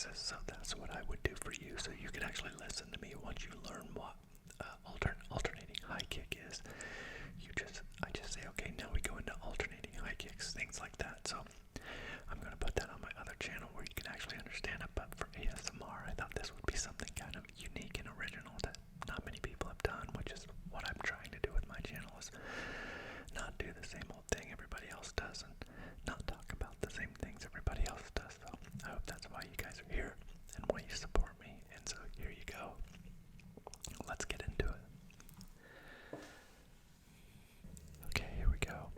exercises. So that's what I would do for you. So you could actually listen to me once you learn what alternating high kick is. I just say, okay, now we go into alternating high kicks, things like that. So I'm going to put that on my other channel where you can actually understand it. But for ASMR, I thought this would be something kind of unique and original that not many people have done, which is what I'm trying to do with my channel, is not do the same old thing everybody else does and not talk about the same things everybody else does. So I hope that's why you guys are here and why you support me. And so here you go. Let's get into it. Okay, here we go.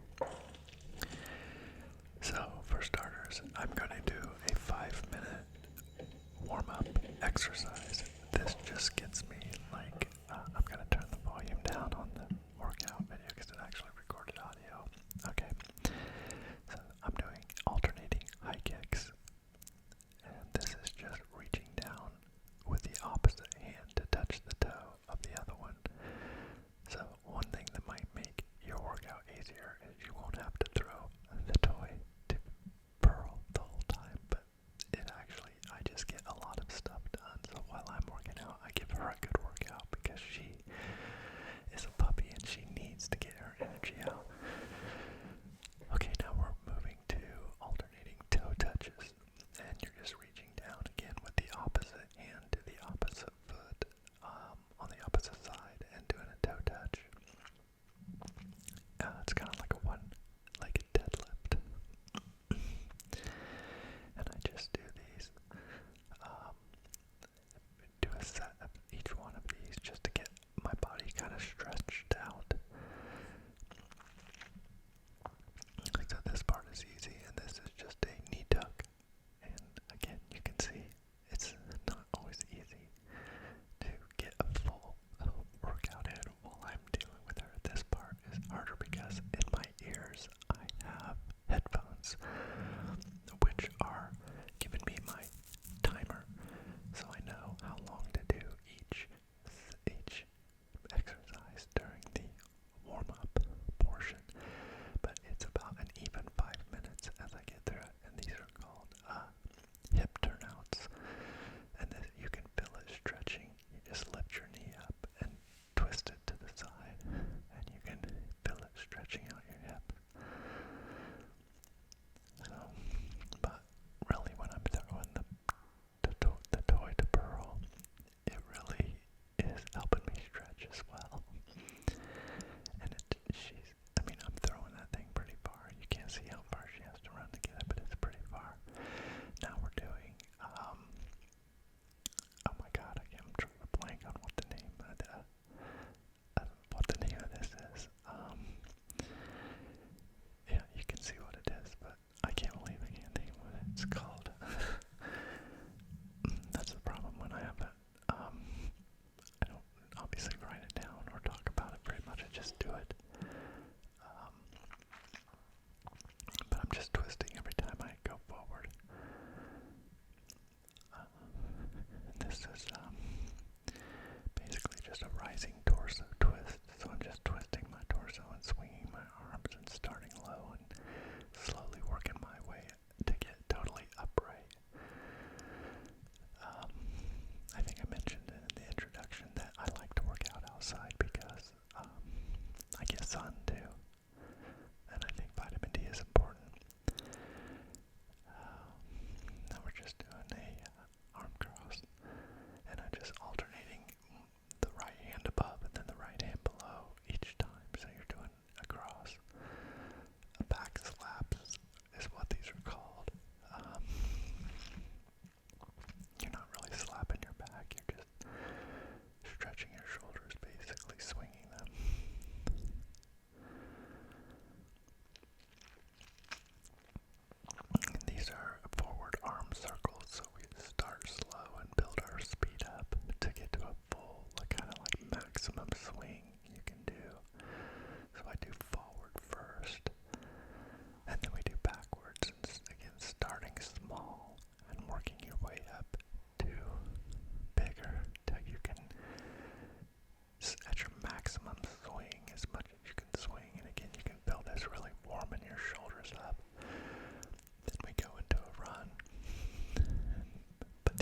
So for starters, I'm going to do a 5-minute warm-up exercise. This just gets me like, I'm going to turn the volume down on the workout video because it actually recorded audio. Okay, so I'm doing alternating high kicks, and this is just reaching down with the opposite hand to touch the toe of the other one. So one thing that might make your workout easier is you won't have to throw the toy to Pearl the whole time, but I just get a lot of stuff done. So while I'm working out, I give her a good workout because she is a puppy and she needs to get her energy out. Okay, now we're moving to alternating toe touches, and you're just reaching down again with the opposite hand to the opposite foot on the opposite side and doing a toe touch. It's kind of like a one-legged deadlift. And I just do these, do a set of each one of these just to get my body kind of stretched out. So this part is easy, and this is just a knee tuck. And again, you can see it's not always easy to get a full workout in while I'm dealing with her. This part is harder because in my ears I have headphones, which are giving me my timer, so I know how long to do each exercise during the warm-up portion. But it's about an even 5 minutes as I get through it, and these are called hip turnouts. And this, you can feel it stretching. You just lift your knee up and twist it to the side, and you can feel it stretching out your hip. So, but really, when I'm throwing the toy to Pearl, it really is helping me stretch as well. And I'm throwing that thing pretty far. You can't see how far she has to run to get it, but it's pretty far. Now we're doing, oh my god, I'm trying to blank on what the name of this is. Yeah, you can see what it is, but I can't believe I can't think what it's called. That's the problem when I have it. I don't obviously write it down or talk about it very much. I just do it. But I'm just twisting every time I go forward. This is basically just a rising torso twist. So I'm just twisting my torso and swinging my arms and starting low and slowly working my way to get totally upright. I think I mentioned in the introduction that I like to work out outside because I get sun too, and I think vitamin D is important. Now we're just doing a arm cross, and I'm just alternating the right hand above and then the right hand below each time. So you're doing a cross. A back slap is what these are called. You're not really slapping your back, you're just stretching your shoulders, basically swinging them. And these are forward arm circles, so we start slow and build our speed up to get to a full, kind of like maximum swing you can do. So I do forward first, and then we do backwards, and again starting small and working your way up to bigger till you can, at your maximum swing, as much as you can swing, and again you can feel this really warming your shoulders up. Then we go into a run, but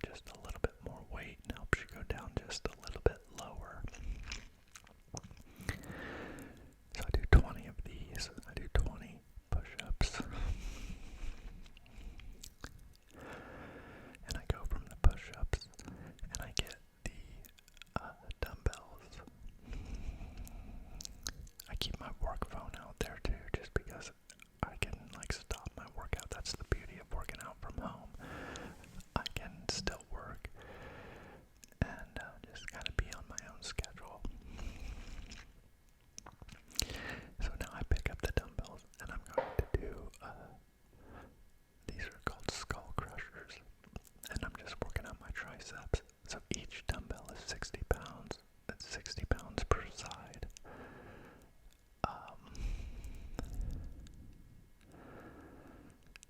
just a little bit more weight and helps you go down just a little bit lower. So I do 20 of these. I do 20 push-ups. And I go from the push-ups and I get the dumbbells. I keep my work phone out there too, just because I can stop my workout. That's the beauty of working out from home. I can still work and just kind of be on my own schedule. So now I pick up the dumbbells and I'm going to do, these are called skull crushers, and I'm just working on my triceps. So each dumbbell is 60 pounds. That's 60 pounds per side.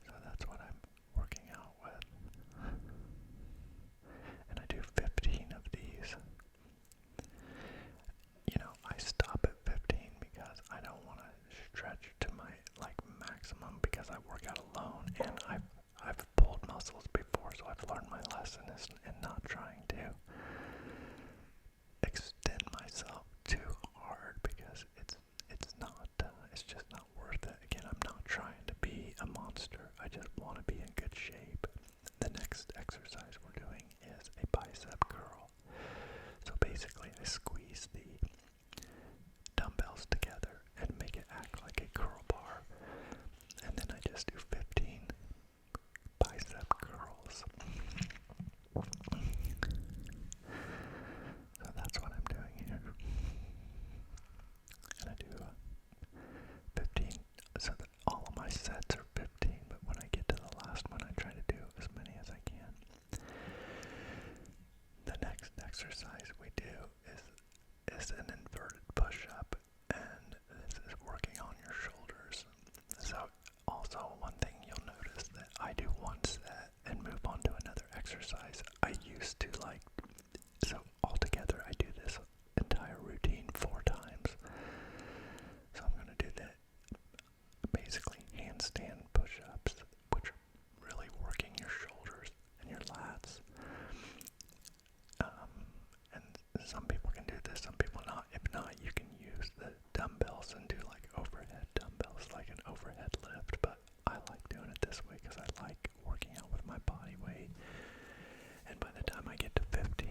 So that's what I'm working out with. And I do 15 of these. I stop at 15 because I don't want to stretch to my maximum, because I work out alone and I've pulled muscles before, so I've learned my lesson in not trying to extend myself too hard, because it's just not worth it. Again, I'm not trying to be a monster. I just want to be in good shape. The next exercise we're doing is a bicep curl. So basically I squeeze the dumbbells together and make it act like a curl bar, and then I just do 15 bicep curls. So that's what I'm doing here, and I do 15, so that all of my sets are 15, but when I get to the last one I try to do as many as I can. The next exercise we do is an inverted push-up, and this is working on your shoulders. So also one thing you'll notice that I do one set and move on to another exercise. I used to so altogether I do this entire routine 4 times. So I'm going to do that, basically handstand push-ups, which are really working your shoulders and your lats. And some people can do this, some people not. If not, you can use the dumbbells and do overhead dumbbells, like an overhead lift. But I like doing it this way because I like working out with my body weight. And by the time I get to 15,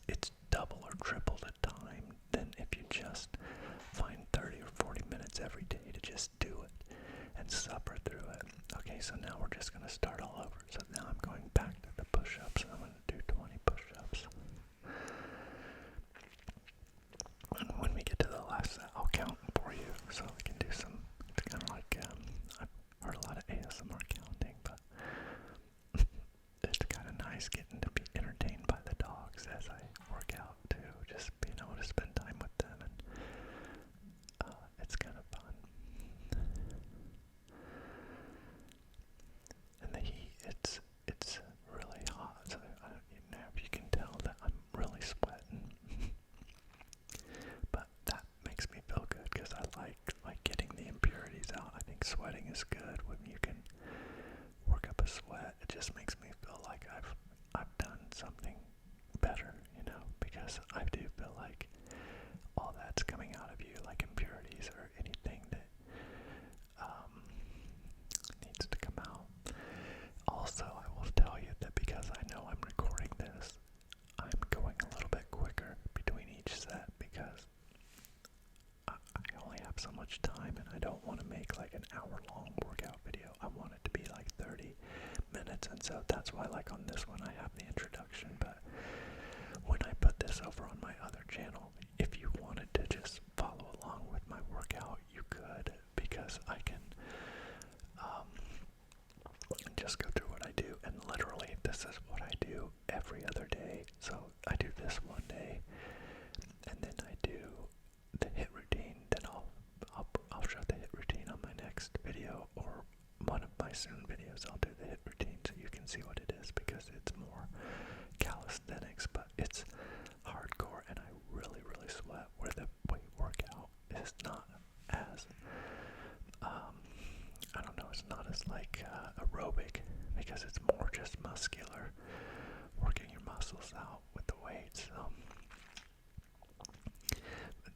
it's double or triple the time than if you just find 30 or 40 minutes every day to just do it and suffer through it. Okay, so now we're just going to start all over. So now I'm going back to the push-ups, and I'm going to do 20 push-ups. And when we get to the last set, I'll count for you so we can do some, it's kind of like, I've heard a lot of ASMR counting, but it's kind of nice getting to be entertained by the dogs as I work out too, just being able to spend time with them, and it's kind of fun. And the heat, it's really hot, so I don't even know if you can tell that I'm really sweating. But that makes me feel good because I like getting the impurities out. I think sweating is good when you can work up a sweat. It just makes me feel like I've done something better, because I do feel like all that's coming out of you, like impurities or anything that needs to come out. Also, I will tell you that because I know I'm recording this, I'm going a little bit quicker between each set because I only have so much time, and I don't want to make like an hour-long workout video. I want it to be like 30 minutes, and so that's why, like on this one, I have the introduction. But when I put this over on my other channel, if you wanted to just follow along with my workout, you could, because I can just go through what I do, and literally this is what I do every other day. So I do this one day, and then I do the HIIT routine. Then I'll show the HIIT routine on my next video, or one of my soon videos. I'll do the HIIT routine so you can see what it is, because it's more calisthenics, but it's hardcore, and I really sweat. Where the weight workout is not as I don't know, it's not as like aerobic, because it's more just muscular, working your muscles out with the weights.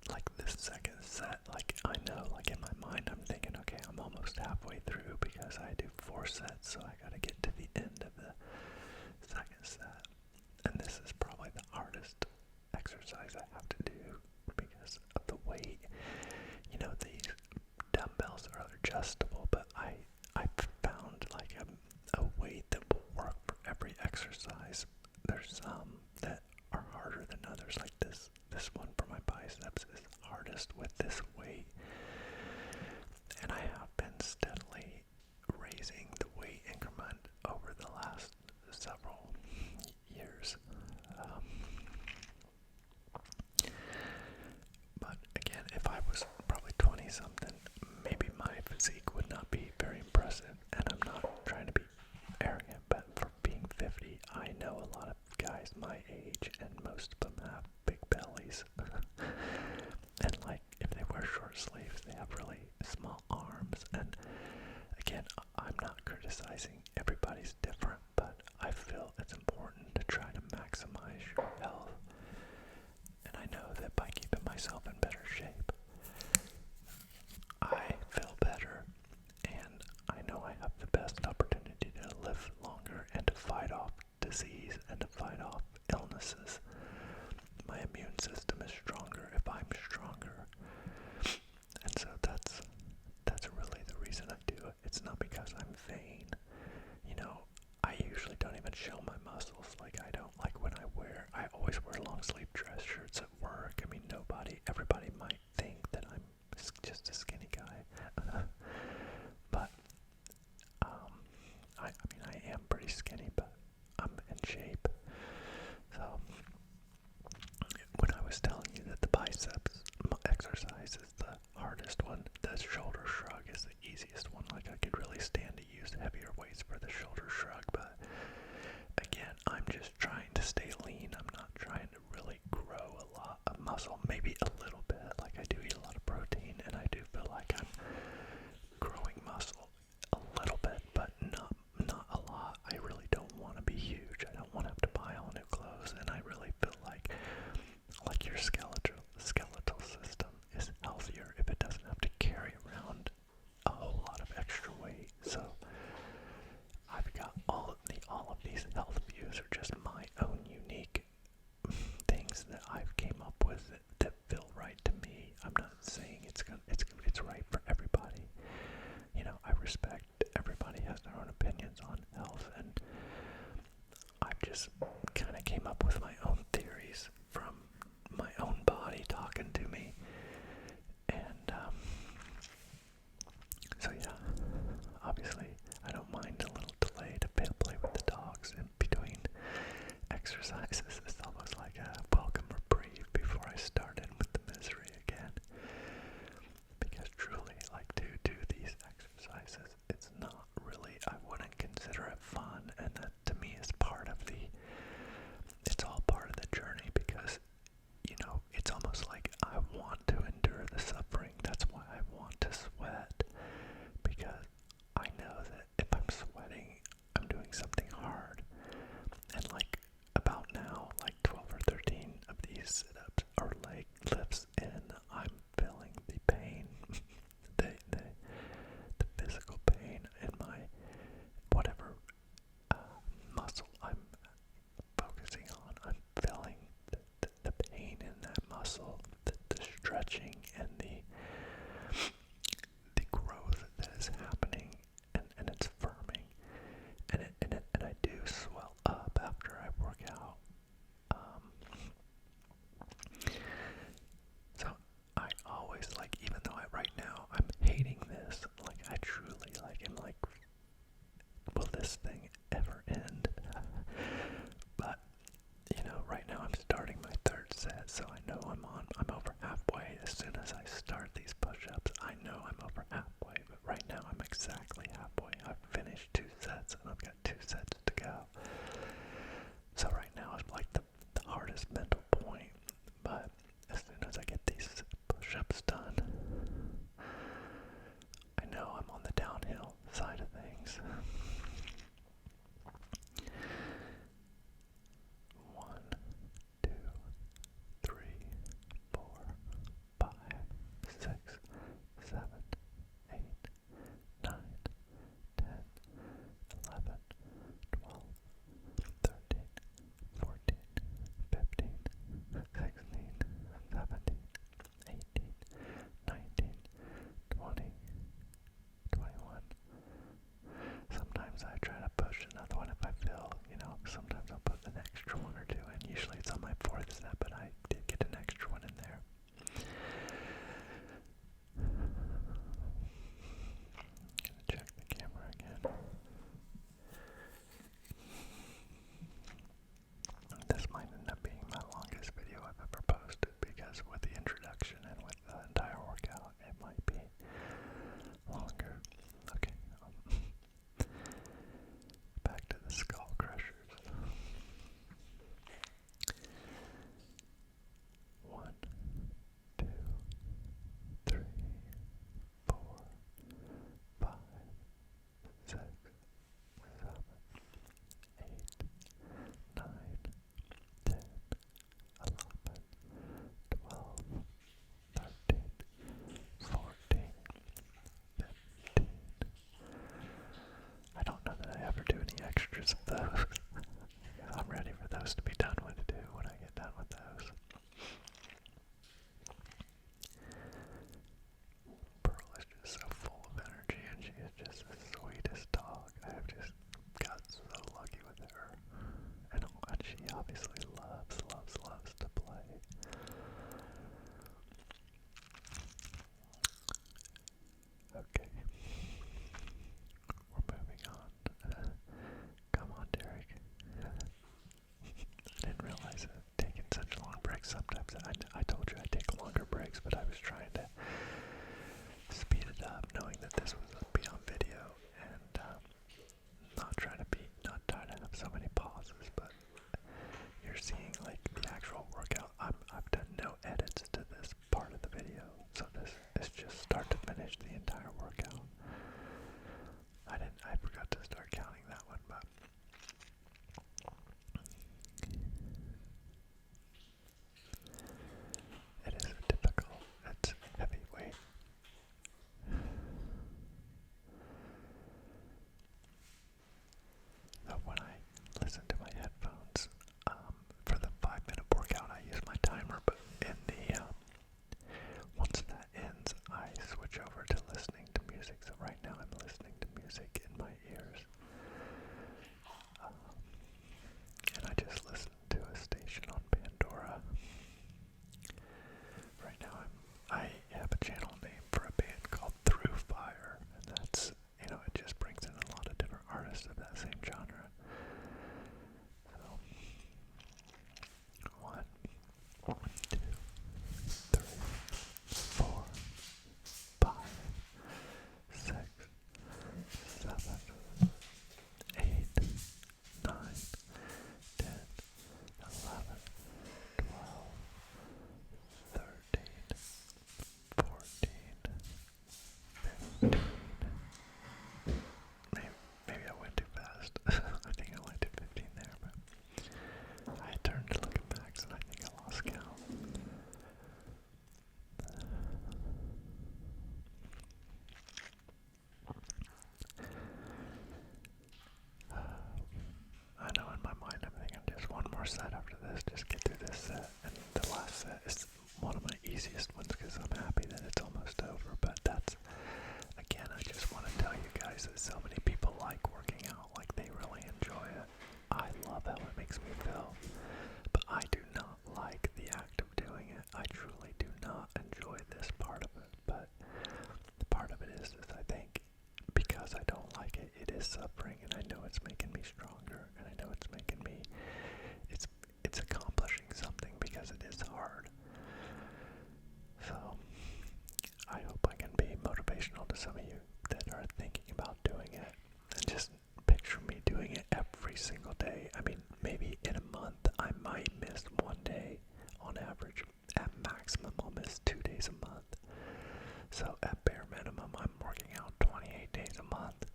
Like this second set, like I know, like in my mind, I'm thinking, okay, I'm almost halfway through because I do 4 sets, so I gotta get to the end of the second set. And this is probably the hardest exercise I have to do because of the weight. These dumbbells are adjustable, but I found like a weight that will work for every exercise. There's some that are harder than others, like this one for my biceps is hardest with this weight, and I have been steadily raising the weight increment over the last several years. But again, if I was probably 20 something, maybe my physique would not be very impressive, and I'm not trying to be arrogant, but for being 50, I know a lot of guys my age, and most of them have big bellies. And like, if they wear short sleeves, they have really small arms. And again, I'm not criticizing, everybody's different, but I feel it's important to try to maximize your health. And I know that by keeping myself in better shape, I feel better, and I know I have the best opportunity to live longer and to fight off disease and to fight off illnesses. My immune system is stronger if I'm stronger, and so that's really the reason I do it. It's not because I'm vain. I usually don't even show my muscles. Like, I don't, like when I always wear long sleeve dress shirts at work. I mean, everybody might think that I'm just a skinny guy. But, I mean, I am pretty skinny, but I'm in shape. So, when I was telling you that the biceps exercise is the hardest one, the shoulder shrug is the easiest one. Like, I could really stand to use heavier weights for the shoulder shrug, but again, I'm just trying to stay lean. I'm not trying to really grow a lot of muscle, maybe a little bit. Like, I do eat a lot of protein, and I do feel like I'm growing muscle a little bit, but not a lot. I really don't want to be huge. I don't want to have to buy all new clothes, and I really feel like your skeletal system is healthier if it doesn't have to carry around a whole lot of extra weight. So I've got all of these health views are just my own unique it's right for everybody. You know, I respect everybody has their own opinions on health, and I've just kind of came up with my own theories from my own body talking to me. And so yeah, obviously I don't mind a little delay to play with the dogs in between exercises. It's almost like a welcome reprieve before I start in with the misery again. Because truly, like, to do these exercises, it's not really, I wouldn't consider it fun, and that to me is it's all part of the journey, because, you know, it's almost like I want to endure the suffering. That's why I want to sweat, because I know that if I'm sweating, I'm doing something hard. And like, about now, set after this. Just get through this set, and the last set is one of my easiest ones because I'm happy that it's almost over. But that's, again, I just want to tell you guys that so many people like working out, like they really enjoy it. I love how it makes me feel, but I do not like the act of doing it. I truly do not enjoy this part of it, but the part of it is I think because I don't like it, it is suffering, and I know it's making me stronger, and I know it's making me, it's accomplishing something because it is hard. So, I hope I can be motivational to some of you that are thinking about doing it, and just picture me doing it every single day. I mean, maybe in a month, I might miss one day on average. At maximum, I'll miss 2 days a month. So at bare minimum, I'm working out 28 days a month,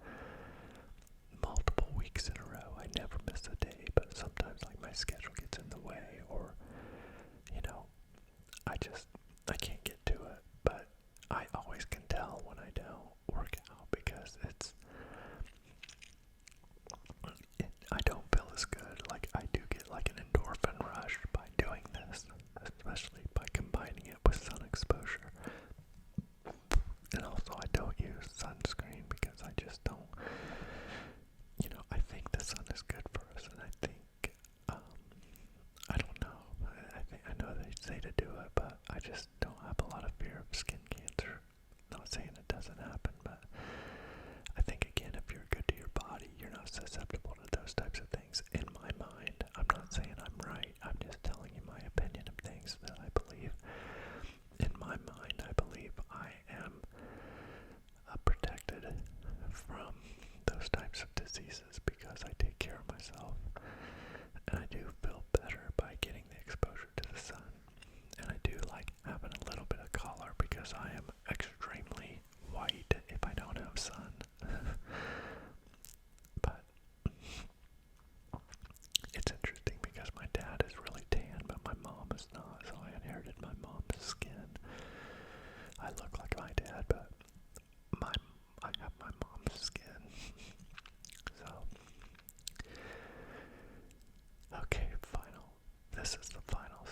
multiple weeks in a row. I never miss a day, but sometimes like my schedule gets in the way, or, you know, I can't get to it. But I always can tell when I don't work out because I don't feel as good. Like I do get like an endorphin rush by doing this, especially by combining it with sun exposure. And also I don't use sunscreen because I just don't, I think the sun is good for us, and I think, I don't know, I know they say to do it, but I just don't have a lot of fear of skin cancer. Not saying it doesn't happen, but I think, again, if you're good to your body, you're not susceptible to those types of things. In my mind, I'm not saying I'm right, I'm just telling you my opinion of things that I believe. In my mind, I believe I am protected from those types of diseases because I take care of myself, and I do feel better by getting the exposure to the sun, and I do like having a little bit of color because I am extremely white if I don't have sun. But it's interesting because my dad is really tan, but my mom is not, so I inherited my mom's skin. I look like my dad, but I have my mom's skin. So, okay, this is the final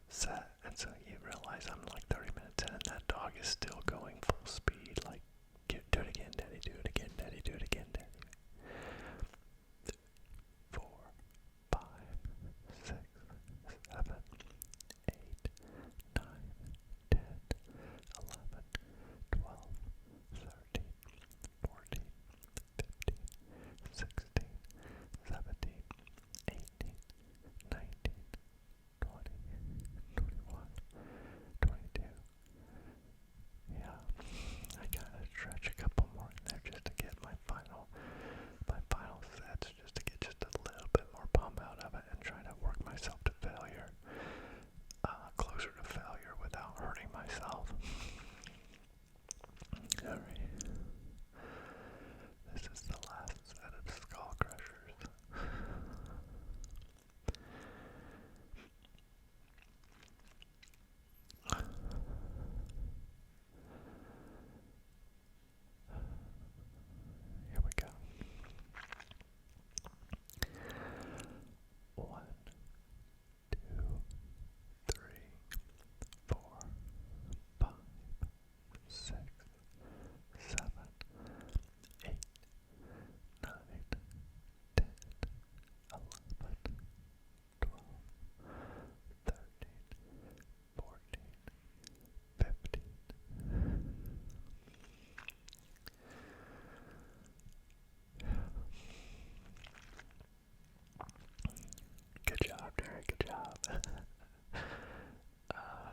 set, and so you realize I'm like 30 minutes in, and that dog is still going full speed, like, do it again, daddy, do it again, daddy, do it again, daddy. 4, 5, 6, 7, 8, 9, 10, 11, 12, 13, 14, 15, 16, 17, 18, 19, 20, 21, 22. Yeah, I gotta stretch a couple more in there just to get my final sets, just to get just a little bit more pump out of it and try to work myself to failure, closer to failure without hurting myself. Alright, this is the last set of skull crushers. Here we go. 1, 2, 3, 4, 5, 6, 7, 8, 9, 10, 11, 12, 13, 14, 15. Good job, Derek, good job.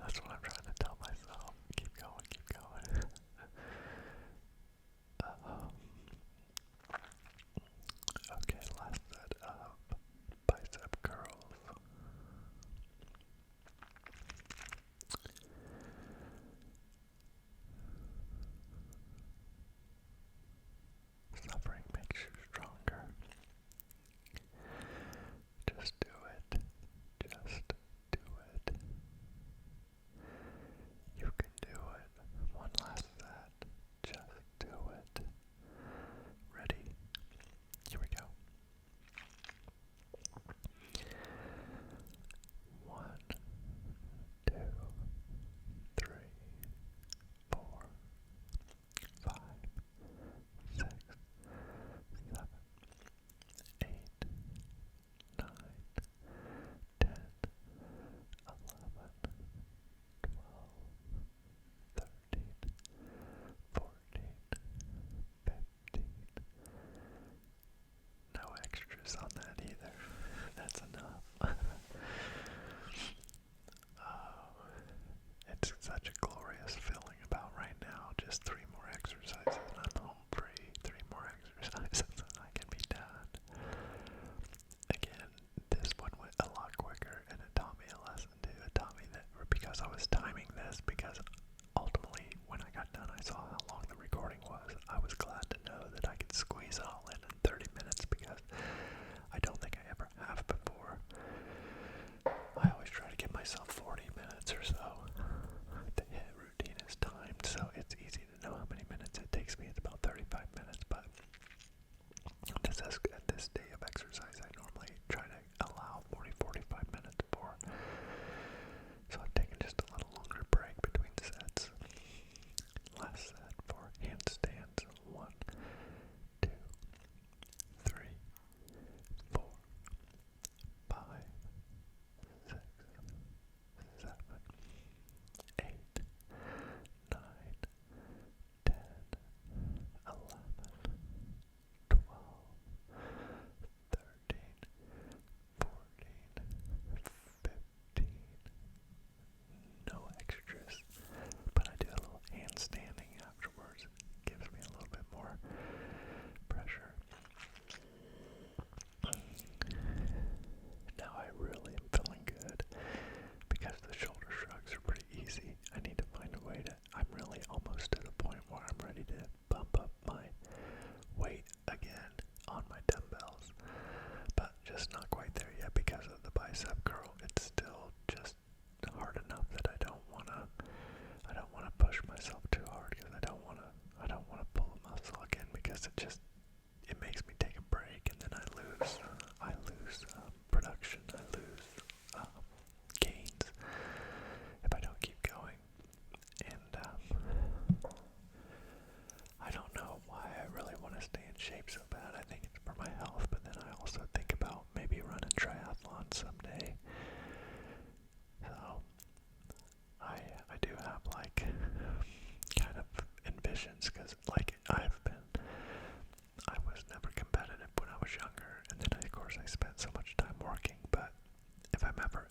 That's what I'm trying to tell myself. Keep going, keep going. Okay, last set of bicep curls. Suffering makes you stronger. Just do it. Just saw how long the recording was, I was glad to know that I could squeeze it all in 30 minutes because I don't think I ever have before. I always try to give myself 40 minutes or so. The HIIT routine is timed, so it's easy to know how many minutes it takes me. It's about 35 minutes, but at this day of exercise, I normally try to allow 40-45 minutes for. So I've taken just a little longer break between sets. Last set for handstands. 1, 2, 3, 4, 5, 6, 7, 8, 9, 10, 11, 12, 13, 14, 15. No extras. But I do a little handstanding afterwards. It gives me a little bit more pressure. Now I really am feeling good because the shoulder shrugs are pretty easy. I need to find a way to, I'm really almost to the point where I'm ready to bump up my weight again on my dumbbells, but just not quite there yet because of the bicep curl. It's still just hard enough that I don't want to push myself too hard because I don't want to pull a muscle again because it makes me take a break and then I lose production, I lose gains if I don't keep going. And I don't know why I really want to stay in shape so bad. I think it's for my health, but then I also think about maybe running triathlon someday. So I do have like kind of envisions because like I was never competitive when I was younger, and then of course I spent so much time working, but if I'm ever